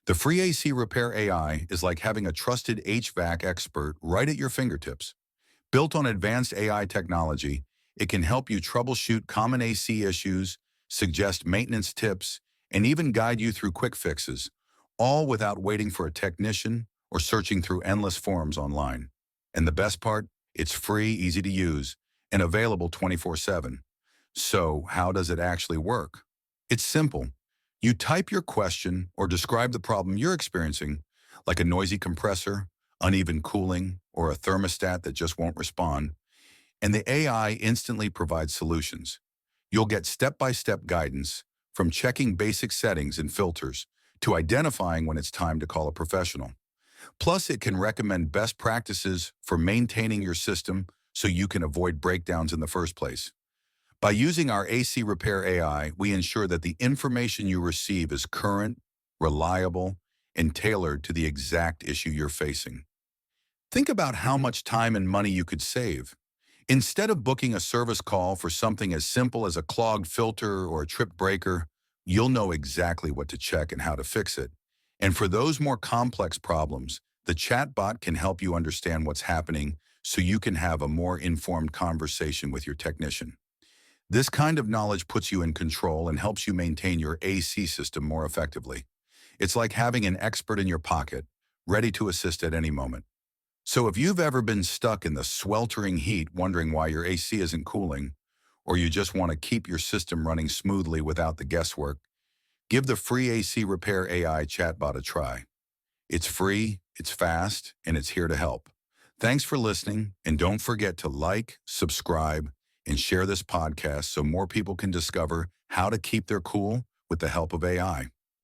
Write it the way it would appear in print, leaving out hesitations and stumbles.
The free AC Repair AI is like having a trusted HVAC expert right at your fingertips. Built on advanced AI technology, it can help you troubleshoot common AC issues, suggest maintenance tips, and even guide you through quick fixes, all without waiting for a technician or searching through endless forums online. And the best part? It's free, easy to use, and available 24/7. So, how does it actually work? It's simple. You type your question or describe the problem you're experiencing, like a noisy compressor, uneven cooling, or a thermostat that just won't respond, and the AI instantly provides solutions. You'll get step-by-step guidance from checking basic settings and filters to identifying when it's time to call a professional. Plus, it can recommend best practices for maintaining your system so you can avoid breakdowns in the first place. By using our AC Repair AI, we ensure that the information you receive is current, reliable, and tailored to the exact issue you're facing. Think about how much time and money you could save. Instead of booking a service call for something as simple as a clogged filter or a tripped breaker, you'll know exactly what to check and how to fix it. And for those more complex problems, the chatbot can help you understand what's happening so you can have a more informed conversation with your technician. This kind of knowledge puts you in control and helps you maintain your AC system more effectively. It's like having an expert in your pocket, ready to assist at any moment. So if you've ever been stuck in the sweltering heat wondering why your AC isn't cooling, or you just want to keep your system running smoothly without the guesswork, give the free AC Repair AI chatbot a try. It's free, it's fast, and it's here to help. Thanks for listening, and don't forget to like, subscribe, and share this podcast so more people can discover how to keep their cool with the help of AI.